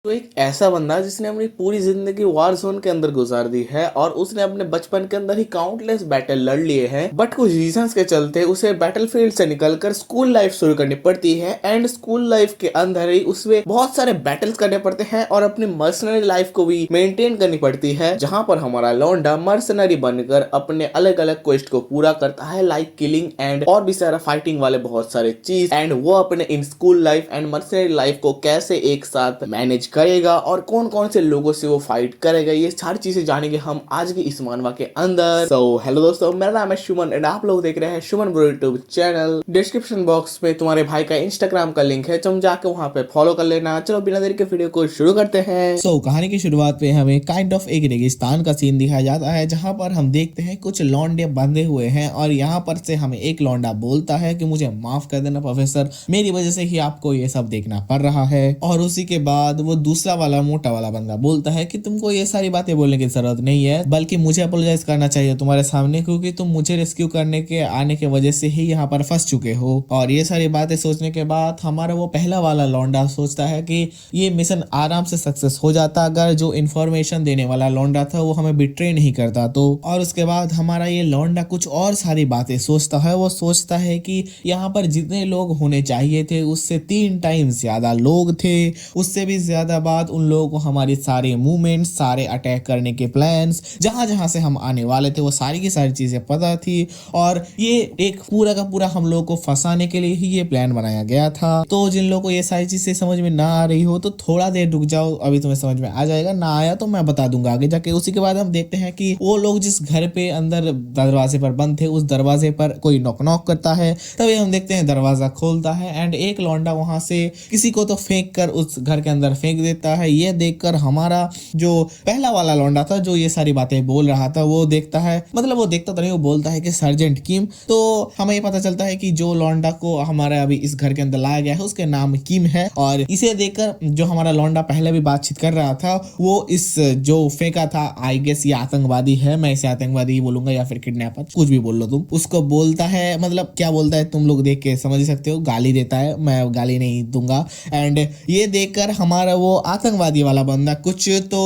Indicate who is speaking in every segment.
Speaker 1: तो एक ऐसा बंदा जिसने अपनी पूरी जिंदगी वार जोन के अंदर गुजार दी है और उसने अपने बचपन के अंदर ही काउंटलेस बैटल लड़ लिए हैं, बट कुछ रीजंस के चलते उसे बैटलफील्ड से निकलकर स्कूल लाइफ शुरू करनी पड़ती है। एंड स्कूल लाइफ के अंदर ही उसे बहुत सारे बैटल्स करने पड़ते हैं और अपनी मर्सनरी लाइफ को भी मेंटेन करनी पड़ती है, जहां पर हमारा लौंडा मर्सनरी बनकर अपने अलग अलग क्वेस्ट को पूरा करता है, लाइक किलिंग एंड और भी सारा फाइटिंग वाले बहुत सारे चीज। एंड वो अपने in school life and mercenary life को कैसे एक साथ मैनेज करेगा और कौन कौन से लोगों से वो फाइट करेगा, ये सारी चीजें जानेंगे हम आज की इस मानवा के अंदर। हेलो दोस्तों, मेरा नाम है शुमन एंड आप लोग देख रहे हैं शुमन bro YouTube channel. Description box में तुम्हारे भाई का इंस्टाग्राम का लिंक है, तुम जाके वहां पे फॉलो कर लेना। चलो बिना देरी के वीडियो को शुरू करते हैं।
Speaker 2: कहानी की शुरुआत पे हमें काइंड ऑफ एक रेगिस्तान का सीन दिखाया जाता है, जहां पर हम देखते हैं कुछ लौंडे बंधे हुए हैं और यहाँ पर से हमें एक लौंडा बोलता है कि मुझे माफ कर देना प्रोफेसर, मेरी वजह से ही आपको ये सब देखना पड़ रहा है। और उसी के बाद वो दूसरा वाला मोटा वाला बंदा बोलता है कि तुमको ये सारी बातें बोलने की जरूरत नहीं है, बल्कि मुझे अपोलोजाइज करना चाहिए तुम्हारे सामने, क्योंकि तुम मुझे रेस्क्यू करने के आने के वजह से ही यहाँ पर फंस चुके हो। और ये सारी बातें सोचने के बाद हमारा वो पहला वाला लौंडा सोचता है कि ये मिशन आराम से सक्सेस हो जाता अगर जो इन्फॉर्मेशन देने वाला लौंडा था वो हमें बिट्रे नहीं करता तो। और उसके बाद हमारा ये लौंडा कुछ और सारी बातें सोचता है। वो सोचता है कि यहाँ पर जितने लोग होने चाहिए थे उससे 3 टाइम ज्यादा लोग थे, उससे भी ज्यादा बात उन लोगों को हमारी सारे मूवमेंट्स, सारे अटैक करने के प्लान्स, जहां जहां से हम आने वाले थे वो सारी की सारी चीजें पता थी। और ये एक पूरा का पूरा हम लोग को फंसाने के लिए ही ये प्लान बनाया गया था। तो जिन लोगों को ये सारी चीजें समझ में ना आ रही हो तो थोड़ा देर रुक जाओ, अभी तुम्हें समझ में आ जाएगा। ना आया तो मैं बता दूंगा आगे जाके। उसी के बाद हम देखते हैं कि वो लोग जिस घर पे अंदर दरवाजे पर बंद थे उस दरवाजे पर कोई नॉक नॉक करता है। तभी हम देखते हैं दरवाजा खोलता है एंड एक लौंडा वहां से किसी को तो फेंक कर उस घर के अंदर फेंक देता है। ये देखकर हमारा जो पहला वाला लौंडा था जो ये सारी बातें बोल रहा था वो देखता है, मतलब वो देखता तो नहीं, वो बोलता है कि सर्जेंट किम। तो हमें ये पता चलता है कि जो लौंडा को हमारा अभी इस घर के अंदर लाया गया है उसके नाम किम है। और इसे देखकर जो हमारा लौंडा पहले भी बातचीत कर रहा था वो इस जो फेंका था, आई गेस ये आतंकवादी है, मैं इसे आतंकवादी ही बोलूंगा या फिर किडनैपर, कुछ भी बोल लो तुम, उसको बोलता है। मतलब क्या बोलता है तुम लोग देख के समझ ही सकते हो, गाली देता है, मैं गाली नहीं दूंगा। एंड ये देखकर हमारा वो आतंकवादी वाला बंदा कुछ तो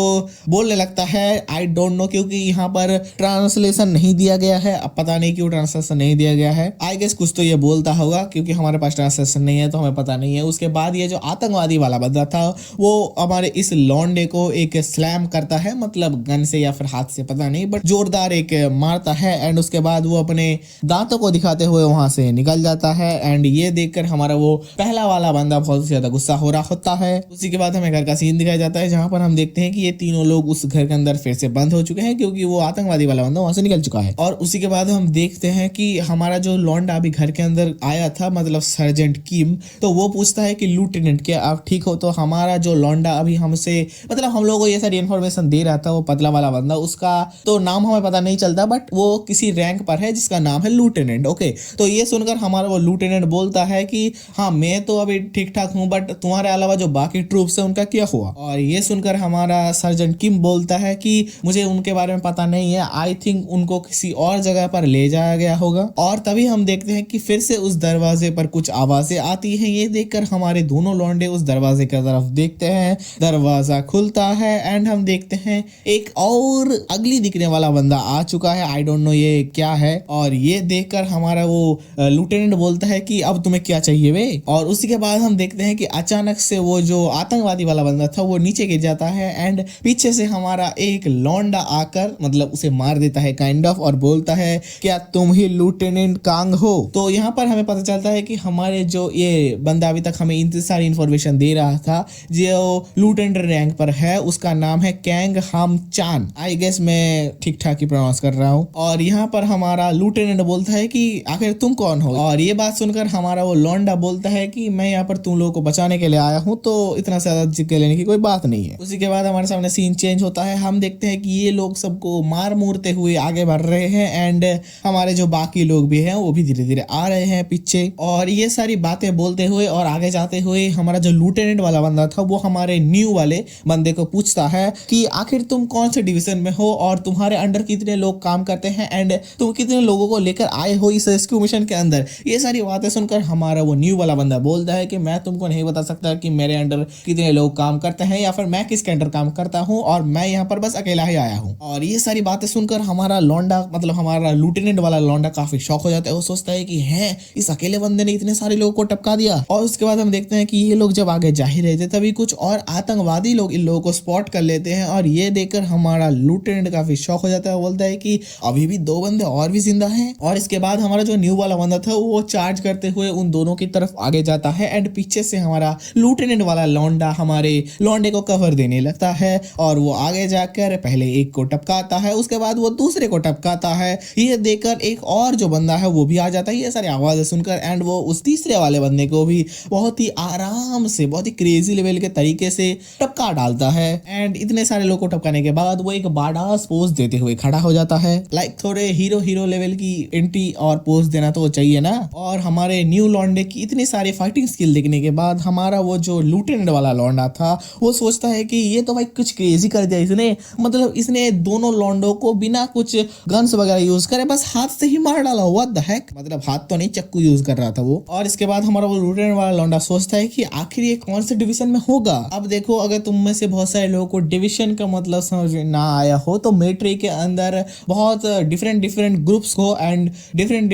Speaker 2: बोलने लगता है, आई डोंट नो, क्योंकि यहाँ पर ट्रांसलेशन नहीं दिया गया है। अब पता नहीं क्यों ट्रांसलेशन नहीं दिया गया है, आई गेस कुछ तो ये बोलता होगा क्योंकि हमारे पास ट्रांसलेशन नहीं है तो हमें पता नहीं है। उसके बाद ये जो आतंकवादी वाला बंदा था वो हमारे इस लौंडे को एक स्लैम करता है, मतलब गन से या फिर हाथ से पता नहीं, बट जोरदार एक मारता है। एंड उसके बाद वो अपने दांतों को दिखाते हुए वहां से निकल जाता है। एंड ये देखकर हमारा वो पहला वाला बंदा बहुत ज्यादा गुस्सा हो रहा होता है। उसी के बाद हमें घर का सीन दिखाया जाता है जहां पर हम देखते हैं कि ये तीनों लोग उस घर के अंदर फिर से बंद हो चुके हैं क्योंकि वो आतंकवादी वाला बंदा वहां से निकल चुका है। और उसी के बाद हम देखते हैं कि हमारा जो लौंडा अभी घर के अंदर आया था, मतलब सर्जेंट किम, तो वो पूछता है कि लूटेनेंट क्या आप ठीक हो? तो हमारा जो लौंडा अभी हमसे, मतलब हम लोगों को ये सारी इन्फॉर्मेशन दे रहा था, वो पतला वाला बंदा, उसका तो नाम हमें पता नहीं चलता बट वो किसी रैंक पर है जिसका नाम है लूटेनेंट। ओके, तो ये सुनकर हमारा वो लूटेनेंट बोलता है कि हाँ मैं तो अभी ठीक ठाक हूँ, बट तुम्हारे अलावा जो बाकी ट्रूप्स है उनका क्या हुआ? और ये सुनकर हमारा सर्जेंट किम बोलता है कि मुझे उनके बारे में पता नहीं है, आई थिंक उनको किसी और जगह पर ले जाया गया होगा। और तभी हम देखते हैं कि फिर से उस दरवाजे पर कुछ आवाजें आती हैं। ये देखकर हमारे दोनों लौंडे उस दरवाजे की तरफ देखते हैं, दरवाजा खुलता है एंड हम देखते हैं एक और अगली दिखने वाला बंदा आ चुका है। आई डोंट नो ये क्या है। और ये देखकर हमारा वो लूटेनेंट बोलता है कि अब तुम्हें क्या चाहिए वे? और उसी के बाद हम देखते हैं कि अचानक से वो जो आतंकवादी वाला बंदा था वो नीचे गिर जाता है एंड पीछे से हमारा एक लौंडा आकर मतलब उसे मार देता है काइंड ऑफ, और बोलता है क्या तुम ही लूटेनेंट कांग हो? तो यहाँ पर हमें पता चलता है कि हमारे जो ये बंदा अभी तक हमें इतनी सारी इन्फॉर्मेशन दे रहा था जो लूटेनेंट रैंक पर है उसका नाम है कैंग हाम चान। आई गेस मैं ठीक ठाक ही प्रोनाउंस कर रहा हूँ। और यहाँ पर हमारा लूटेनेंट बोलता है कि आखिर तुम कौन हो? और ये बात सुनकर हमारा वो लौंडा बोलता है कि मैं यहाँ पर तुम लोगों को बचाने के लिए आया हूँ, तो इतना ज्यादा जिक्र लेने की कोई बात नहीं है। उसी के बाद हमारे सामने सीन चेंज होता है। हम देखते हैं कि ये लोग सबको मार मूरते हुए आगे बढ़ रहे हैं एंड हमारे जो बाकी लोग भी हैं वो भी धीरे धीरे आ रहे हैं पीछे। और ये सारी बातें बोलते हुए और आगे जाते हुए हमारा जो लूटेनेंट वाला बंदा था वो हमारे न्यू वाले बंदे को पूछता है कि आखिर तुम कौन से डिवीजन में हो और तुम्हारे अंडर कितने लोग काम करते हैं एंड तुम कितने लोगों को लेकर आए हो इस रेस्क्यू मिशन के अंदर। ये सारी बातें सुनकर हमारा वो न्यू वाला बंदा बोलता है कि मैं तुमको नहीं बता सकता कि मेरे अंडर कितने लोग काम करते हैं या फिर मैं किसके अंडर काम करता हूँ और मैं यहाँ पर बस अकेला ही आया हूँ। और ये सारी बातें सुनकर हमारा लौंडा मतलब हमारा लेफ्टिनेंट वाला लौंडा काफी शॉक हो जाता है। वो सोचता है कि है इस अकेले बंदे ने इतने सारे लोगों को टपका दिया। और उसके बाद हम देखते हैं कि ये लोग जब आगे जा ही रहे थे तभी कुछ और आतंकवादी लोग इन लोगों को स्पॉट कर लेते हैं और ये देखकर हमारा लेफ्टिनेंट काफी शॉक हो जाता है। वो बोलता है कि अभी भी 2 बंदे और भी जिंदा हैं। और इसके बाद हमारा जो न्यू वाला बंदा था वो चार्ज करते हुए उन दोनों की तरफ आगे जाता है एंड पीछे से हमारा लेफ्टिनेंट वाला लौंडा हमारे लौंडे को कवर देने लगता है और वो आगे जाकर पहले एक को टपकाता है, उसके बाद वो दूसरे को टपकाता है। ये देखकर एक और जो बंदा है वो भी आ जाता है ये सारी आवाजें सुनकर एंड वो उस तीसरे वाले बंदे को भी बहुत ही आराम से बहुत ही क्रेजी लेवल के तरीके से टपका डालता है। एंड इतने सारे लोग को टपकाने के बाद वो एक बाडास पोज देते हुए खड़ा हो जाता है। लाइक थोड़े हीरो लेवल की एंट्री और पोज देना तो चाहिए ना। और हमारे न्यू लौंडे की इतनी सारी फाइटिंग स्किल देखने के बाद हमारा वो जो लेफ्टिनेंट वाला लौंडा था वो सोचता है कि ये तो भाई कुछ क्रेजी कर दिया इसने, मतलब इसने दोनों लौंडों को बिना कुछ गन्स वगैरह यूज करे बस हाथ से ही मार डाला। व्हाट द हेक, मतलब हाथ तो नहीं चक्कू यूज कर रहा था वो। और इसके बाद हमारा वो लेफ्टिनेंट वाला लौंडा सोचता है कि आखिर ये कौन से डिवीजन में होगा। अब देखो अगर तुम में से बहुत सारे लोगों को डिवीजन का मतलब समझ ना आया हो तो मिलिट्री के अंदर बहुत डिफरेंट ग्रुप्स को एंड डिफरेंट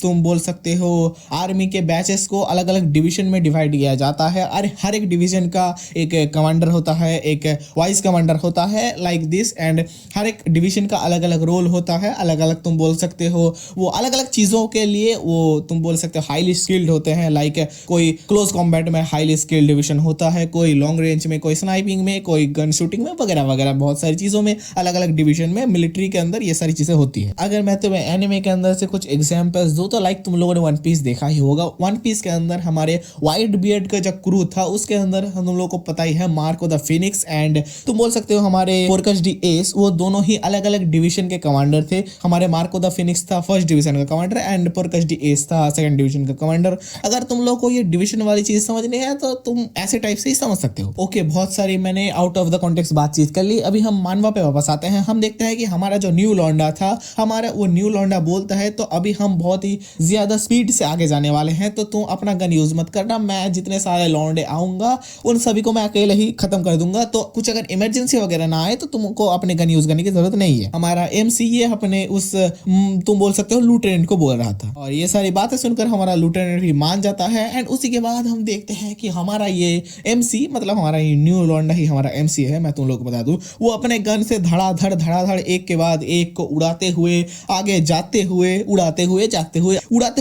Speaker 2: तुम बोल सकते हो आर्मी के बैचेस को अलग अलग डिवीजन में डिवाइड किया जाता है। और हर एक डिवीजन का एक कमांडर होता है, एक वाइस कमांडर होता है लाइक दिस। एंड हर एक डिवीजन का अलग अलग रोल होता है, अलग अलग तुम बोल सकते हो वो अलग अलग चीजों के लिए वो तुम बोल सकते हो हाईली स्किल्ड होते हैं। लाइक कोई क्लोज कॉम्बैट में हाईली स्किल्ड डिवीजन होता है, कोई लॉन्ग रेंज में, कोई स्नाइपिंग में, कोई गन शूटिंग में वगैरह वगैरह बहुत सारी चीजों में अलग अलग डिवीजन में मिलिट्री के अंदर ये सारी चीजें होती है। अगर मैं तुम्हें एनिमे के अंदर से कुछ एग्जांपल्स दूं तो लाइक तुम लोगों ने वन पीस देखा ही होगा। वन पीस के अंदर हमारे व्हाइट बियर्ड का जो क्रू था उसके अंदर हम लोगों को पता ही है मार्को द फिनिक्स एंड तुम बोल सकते हो हमारे फोर्कस डी एस, वो दोनों ही अलग अलग डिवीजन के कमांडर थे। हमारे मार्को द फिनिक्स था फर्स्ट डिवीजन का कमांडर एंड फोर्कस डी एस था सेकंड डिवीजन का कमांडर। अगर तुम लोग को ये डिवीजन वाली चीज समझ नहीं है तो तुम ऐसे टाइप से ही समझ सकते हो। ओके, बहुत सारी मैंने आउट ऑफ द कॉन्टेक्स्ट बातचीत कर ली। अभी हम मानवा पे वापस आते हैं। हम देखते हैं कि हमारा जो न्यू लौंडा था, हमारा वो न्यू लौंडा बोलता है तो अभी हम बहुत ही ज्यादा स्पीड से आगे जाने वाले हैं तो तुम अपना गन यूज मत करना, मैं जितने सारे लौंडे आऊंगा उन सभी को मैं अकेले ही खत्म कर दूंगा। तो कुछ अगर इमरजेंसी वगैरह ना आए तो तुमको अपने गन यूज करने की जरूरत नहीं है। हमारा एमसी ये अपने उस तुम बोल सकते हो लेफ्टिनेंट को बोल रहा था और ये सारी बातें सुनकर हमारा लेफ्टिनेंट भी मान जाता है। एंड उसी के बाद हम देखते हैं कि हमारा ये एमसी मतलब हमारा ये न्यू लौंडा ही हमारा एमसी है, मैं तुम लोग को बता दूं, वो अपने गन से धड़ाधड़ एक के बाद एक को उड़ाते हुए आगे जाते हुए उड़ाते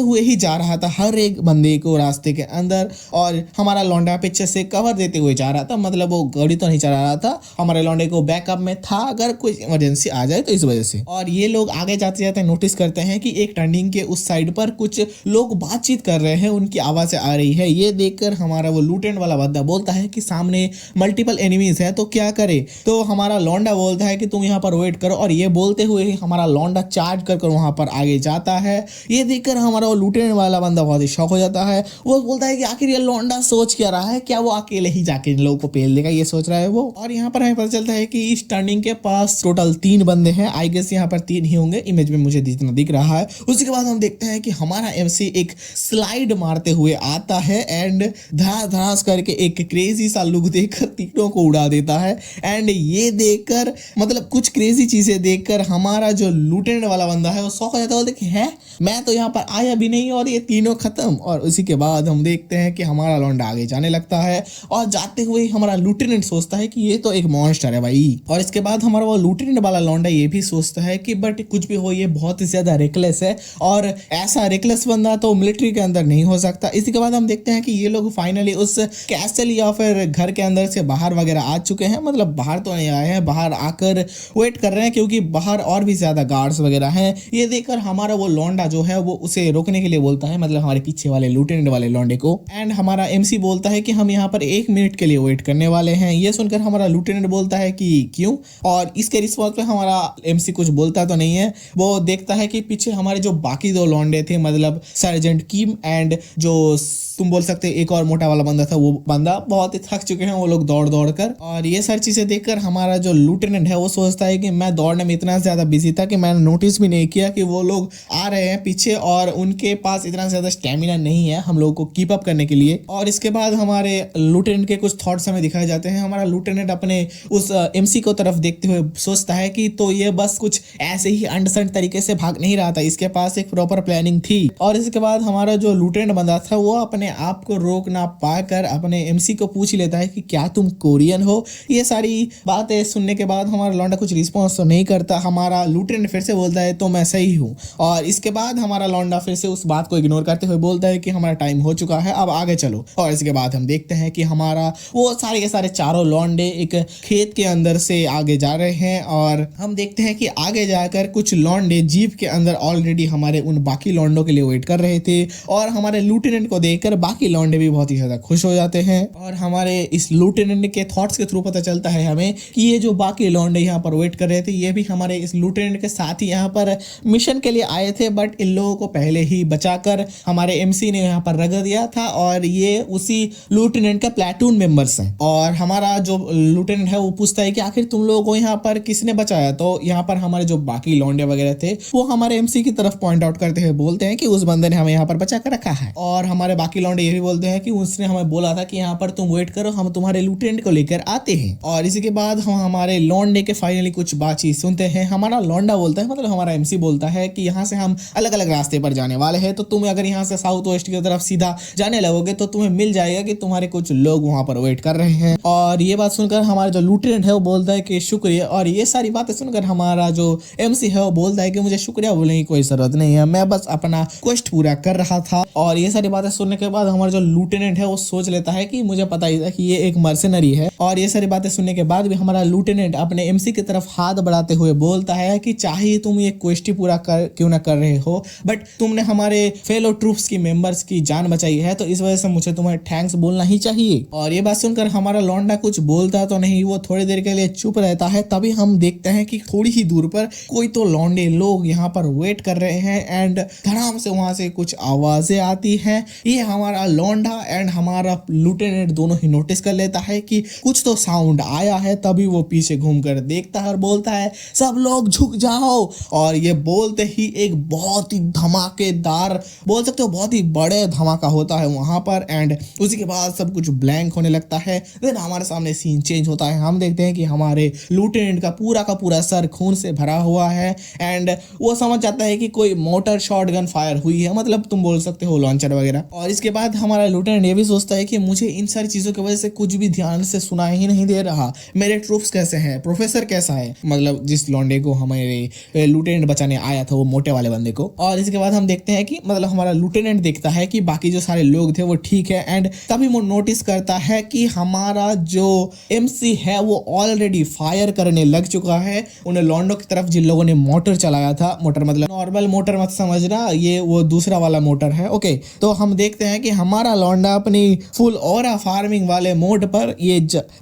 Speaker 2: हुए ही जा रहा था हर एक बंदे को रास्ते के अंदर। और हमारा लौंडा पीछे से कवर देते हुए जा रहा था, मतलब वो गाड़ी तो नहीं चला रहा था, हमारे लौंडे को बैकअप में था अगर कोई इमरजेंसी आ जाए तो इस वजह से। और ये लोग आगे जाते जाते नोटिस करते हैं कि एक टर्निंग के उस साइड पर कुछ लोग बातचीत कर रहे हैं, उनकी आवाजें आ रही है। ये देखकर हमारा वो लेफ्टिनेंट वाला बंदा बोलता है कि सामने मल्टीपल एनिमीज है तो क्या करे। तो हमारा लौंडा बोलता है कि तुम यहाँ पर वेट करो और ये बोलते हुए ही हमारा लौंडा चार्ज कर वहां पर आगे जाता है। ये देखकर हमारा वो लेफ्टिनेंट वाला बंदा बहुत ही शॉक हो जाता है। वो बोलता है कि आखिर ये लौंडा सोच क्या रहा है, क्या वो अकेले ही जाके इन लोगों को पेल देगा, ये सोच रहा है वो। और यहाँ पर हमें पता चलता है कि इस टर्निंग के पास टोटल 3 बंदे हैं, आई गेस यहाँ पर 3 ही होंगे, इमेज में मुझे जितना दिख रहा है। उसके बाद हम देखते हैं कि हमारा एमसी एक स्लाइड मारते हुए आता है एंड धड़ास करके एक क्रेजी सा लुक देकर तीनों को उड़ा देता है। एंड ये देखकर मतलब कुछ क्रेजी चीजें देखकर हमारा जो लेफ्टिनेंट वाला बंदा है वो शॉक हो जाता है, देखिए है मैं तो यहाँ पर आया भी नहीं और ये तीनों खत्म। और उसी के बाद हम देखते हैं कि हमारा लौंडा आगे जाने लगता है और जाते हुए हमारा लेफ्टिनेंट सोचता है कि ये तो एक मॉन्स्टर है भाई। और इसके बाद हमारा वो लेफ्टिनेंट वाला लौंडा ये भी सोचता है कि बट कुछ भी हो ये बहुत ही ज्यादा रेकलेस है और ऐसा रेकलेस बंदा तो मिलिट्री के अंदर नहीं हो सकता। इसी के बाद हम देखते हैं कि ये लोग फाइनली उस कैसल या फिर घर के अंदर से बाहर वगैरह आ चुके हैं, मतलब बाहर तो नहीं आए हैं, बाहर आकर वेट कर रहे हैं क्योंकि बाहर और भी ज्यादा गार्ड्स वगैरह हैं। ये देखकर हमारा वो लौंडा जो है वो उसे रोकने के लिए बोलता है, मतलब हमारे पीछे वाले लेफ्टिनेंट वाले लौंडे को। एंड हमारा एमसी बोलता है कि हम यहाँ पर 1 मिनट के लिए वेट करने वाले हैं। ये सुनकर हमारा लेफ्टिनेंट बोलता है कि क्यों, और इसके रिस्पॉन्स पे हमारा एमसी कुछ बोलता तो नहीं है। वो देखता है कि पीछे हमारे जो बाकी 2 लौंडे थे, मतलब सर्जेंट किम एंड जो तुम बोल सकते एक और मोटा वाला बंदा था, वो बंदा बहुत ही थक चुके हैं वो लोग दौड़ कर। और ये सारी चीजें देखकर हमारा जो लेफ्टिनेंट है वो सोचता है कि मैं दौड़ने में इतना ज्यादा बिजी था कि मैंने नोटिस भी नहीं किया कि वो लोग आ रहे हैं पीछे और उनके पास इतना ज्यादा स्टेमिना नहीं है हम लोगों को कीप अप करने के लिए। और इसके बाद हमारे लेफ्टिनेंट के कुछ थॉट थॉट्स हमें दिखाए जाते हैं। हमारा लूटेनेंट अपने उस एमसी को तरफ देखते हुए सोचता है कि तो ये बस कुछ ऐसे ही अंडरस्टैंड तरीके से भाग नहीं रहा था, इसके पास एक प्रॉपर प्लानिंग थी। और इसके बाद हमारा जो लूटेनेंट बंदा था वो अपने आप को रोक ना पाकर अपने एमसी को पूछ लेता है कि क्या तुम कोरियन हो। ये सारी बातें सुनने के बाद हमारा लौंडा कुछ रिस्पॉन्स तो नहीं करता। हमारा लूटेनेंट फिर से बोलता है तो मैं सही हूँ। और इसके बाद हमारा लौंडा फिर से उस बात को इग्नोर करते हुए बोलता है कि हमारा टाइम हो चुका है, अब आगे चलो। और इसके बाद हम देखते हैं कि हमारा वो सारे के सारे चारों लौंडे एक खेत के अंदर से आगे जा रहे हैं। और हम देखते हैं कि आगे जाकर कुछ लौंडे जीप के अंदर ऑलरेडी हमारे उन बाकी लौंडों के लिए वेट कर रहे थे। और हमारे लूटेनेंट को देखकर बाकी लौंडे भी बहुत ही ज्यादा खुश हो जाते हैं। और हमारे इस लूटेनेंट के थॉट्स के थ्रू पता चलता है हमें कि ये जो बाकी लौंडे यहाँ पर वेट कर रहे थे ये भी हमारे इस लूटेनेंट के साथ ही यहाँ पर मिशन के लिए आए थे, बट इन लोगों को पहले ही बचाकर हमारे एमसी ने यहाँ पर रगड़ दिया था। और ये उसी लूटेनेंट का प्लेटून मेंबर्स हैं। और हमारा जो लूटेनेंट है वो पूछता है कि आखिर तुम लोगों को यहाँ पर किसने बचाया। तो यहाँ पर हमारे जो बाकी लौंडे वगैरह थे वो हमारे एमसी की तरफ पॉइंट आउट करते हुए बोलते हैं कि उस बंदे ने हमें यहाँ पर बचा कर रखा है। और हमारे बाकी लौंडे ये भी बोलते हैं कि उसने हमें बोला था कि यहाँ पर तुम वेट करो, हम तुम्हारे लूटेनेंट को लेकर आते हैं। और इसी के बाद हम हमारे लौंडे के फाइनली कुछ बातचीत सुनते हैं। हमारा लौंडा बोलता है, मतलब हमारा एमसी बोलता है कि यहाँ से हम अलग अलग रास्ते पर जाने वाले हैं, तो तुम अगर यहाँ से साउथ वेस्ट की तरफ सीधा जाने लगोगे तो तुम्हें मिल जाएगा कि तुम्हारे कुछ लोग वहां पर वेट कर रहे हैं। और ये बात सुनकर हमारा जो लूटेनेंट है वो बोलता है कि शुक्रिया। और ये सारी बातें सुनकर हमारा जो एमसी है वो बोलता है कि मुझे शुक्रिया बोलने की कोई जरूरत नहीं है, मैं बस अपना क्वेस्ट पूरा कर रहा था। और ये सारी बातें सुनने के बाद हमारा जो लूटेनेंट है वो सोच लेता है कि मुझे पता ही था कि ये एक मर्सेनरी है। और ये सारी बातें सुनने के बाद भी हमारा लूटेनेंट अपने एमसी की तरफ हाथ बढ़ाते हुए बोलता है कि चाहे तुम ये क्वेस्ट ही पूरा क्यों ना कर रहे हो, बट तुमने हमारे फेलो ट्रूप्स की मेंबर्स की जान बचाई है, तो इस वजह से मुझे तुम्हें थैंक्स बोलना ही चाहिए। और ये बात सुनकर हमारा लौंडा कुछ बोलता तो नहीं, वो थोड़ी देर के लिए चुप रहता है। तभी हम देखते हैं कि थोड़ी ही दूर पर कोई तो लौंडे लोग यहाँ पर वेट कर रहे हैं एंड धड़ाम से वहां से कुछ आवाजें आती हैं। ये हमारा लौंडा एंड हमारा लूटेनेंट दोनों ही नोटिस कर लेता है कि कुछ तो साउंड आया है। तभी वो पीछे घूमकर देखता है और बोलता है सब लोग झुक जाओ। और ये बोलते ही एक बहुत ही धमाकेदार, बोल सकते हो बहुत ही बड़े धमाका होता है वहां पर। एंड उसी के बाद सब कुछ ब्लैंक होने लगता है। देन हमारे सामने सीन चेंज होता है। हम देखते हैं कि हमारे लूटेनेंट का पूरा सर खून से भरा हुआ है एंड वो समझ जाता है कि कोई मोटर शॉटगन फायर हुई है, मतलब तुम बोल सकते हो लॉन्चर वगैरह। और इसके बाद हमारा लूटेनेंट ये भी सोचता है कि मुझे इन सारी चीजों की वजह से कुछ भी ध्यान से सुनाई ही नहीं दे रहा, मेरे ट्रूप्स कैसे हैं, प्रोफेसर कैसा है, मतलब जिस लौंडे को हमारे लूटेनेंट बचाने आया था वो मोटे वाले बंदे को। और इसके बाद हम देखते हैं कि मतलब हमारा लूटेनेंट देखता है कि बाकी जो सारे लोग थे वो ठीक है। एंड तभी वो नोटिस करता है कि हमारा जो एमसी है वो ऑलरेडी फायर करने लग चुका है उन लौंडों की तरफ जिन लोगों ने मोटर चलाया था। मोटर मतलब नॉर्मल मोटर मत समझना, ये वो दूसरा वाला मोटर है। ओके, तो हम देखते हैं कि हमारा लौंडा अपनी फुल ऑरा फार्मिंग वाले मोड पर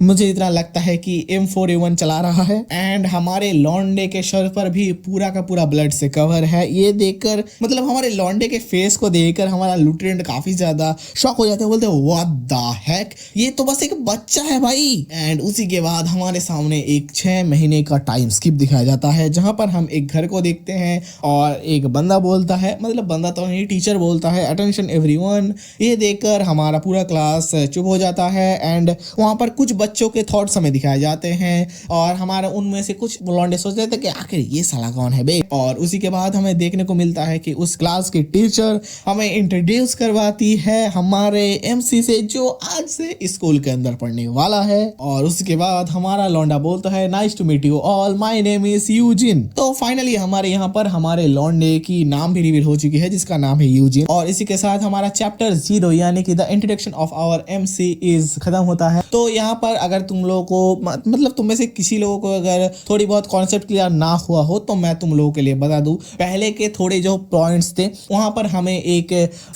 Speaker 2: मुझे इतना लगता है कि M4A1 चला रहा है। एंड हमारे लौंडे के शर पर भी पूरा का पूरा ब्लड से कवर है। ये देखकर मतलब हमारे लौंडे के फेस को देखकर हमारा लूटेनेंट काफी ज्यादा शॉक हो जाते हैं, बोलते हैं व्हाट द हेक, ये तो बस एक बच्चा है भाई। एंड उसी के बाद हमारे सामने एक 6 महीने का टाइम स्किप दिखाया जाता है जहां पर हम एक घर को देखते हैं और एक बंदा बोलता है, मतलब बंदा तो नहीं टीचर बोलता है अटेंशन एवरीवन। ये देखकर हमारा पूरा क्लास चुप हो जाता है। एंड वहां पर कुछ बच्चों के थॉट्स हमें दिखाए जाते हैं और हमारे उनमें से कुछ लौंडे सोच रहे थे कि आखिर ये साला कौन है बे। और उसी के बाद हमें देखने को मिलता है कि उस क्लास की टीचर हमें इंट्रोड्यूस करवाती है हमारे एमसी से जो आज से स्कूल के अंदर पढ़ने वाला है। और उसके बाद हमारा लौंडा बोलता है nice to meet you all, my name is Eugene. तो फाइनली हमारे यहाँ पर हमारे लौंडे की नाम भी रिवील हो चुकी है जिसका नाम है यूजिन। और इसी के साथ हमारा चैप्टर 0 यानी कि the introduction of our MC is खत्म होता है। तो यहाँ पर अगर तुम लोगों को मतलब तुम में से किसी लोगों को अगर थोड़ी बहुत कॉन्सेप्ट क्लियर ना हुआ हो तो मैं तुम लोगों के लिए बता दूं, पहले के थोड़े जो पॉइंट्स थे वहां पर हमें एक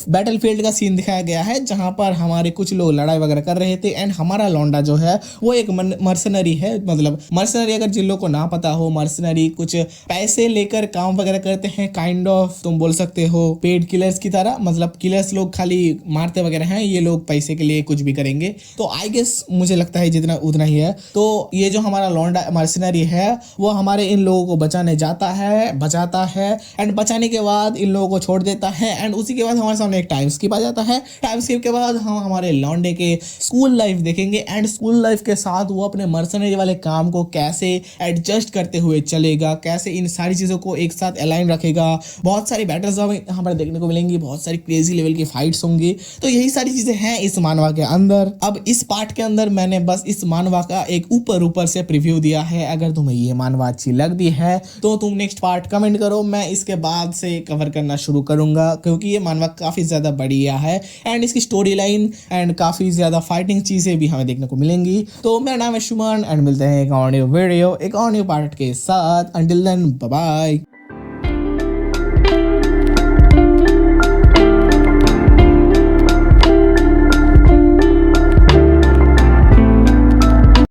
Speaker 2: बैटलफील्ड का सीन दिखाया गया है जहां पर हमारे कुछ लोग लड़ाई वगैरह कर रहे थे। एंड हमारा लौंडा जो है वो एक मर्सनरी है, मतलब मर्सनरी अगर जिन लोगों को ना पता हो, मर्सनरी कुछ पैसे लेकर काम वगैरह करते हैं, काइंड ऑफ तुम बोल सकते हो पेड किलर्स की तरह। मतलब किलर्स लोग खाली मारते वगैरह हैं, ये लोग पैसे के लिए कुछ भी करेंगे। तो आई गेस मुझे लगता है जितना उतना ही है। तो ये जो हमारा लौंडा मर्सनरी है वो हमारे इन लोगों को बचाता है एंड बचाने के बाद इन लोगों को छोड़ देता है। एंड उसी के बाद हमारे सामने एक टाइम स्किप आ जाता है। टाइम स्किप के बाद हम हमारे लौंडे के स्कूल लाइफ देखेंगे एंड स्कूल लाइफ के साथ वो अपने मर्सनरी वाले काम को कैसे एडजस्ट करते हुए चलेगा, कैसे इन सारी चीजों को एक साथ अलाइन रखेगा। बहुत सारी बैटल्स हमें यहाँ पर देखने को मिलेंगी, बहुत सारी क्रेजी लेवल की फाइट्स होंगी। तो यही सारी चीजें हैं इस मानवा के अंदर। अब इस पार्ट के अंदर मैंने बस इस मानवा का एक ऊपर से प्रीव्यू दिया है। अगर तुम्हें ये मानवा अच्छी लगती है तो तुम नेक्स्ट पार्ट कमेंट करो, मैं इसके बाद से कवर करना शुरू करूंगा, क्योंकि ये मानवा काफी ज्यादा बढ़िया है एंड इसकी स्टोरी लाइन एंड काफी ज्यादा फाइटिंग चीजें भी हमें देखने को मिलेंगी। तो मेरा नाम है शुमन एंड मिलते हैं एक और न्यू वीडियो, एक और न्यू पार्ट के साथ। Until then bye bye.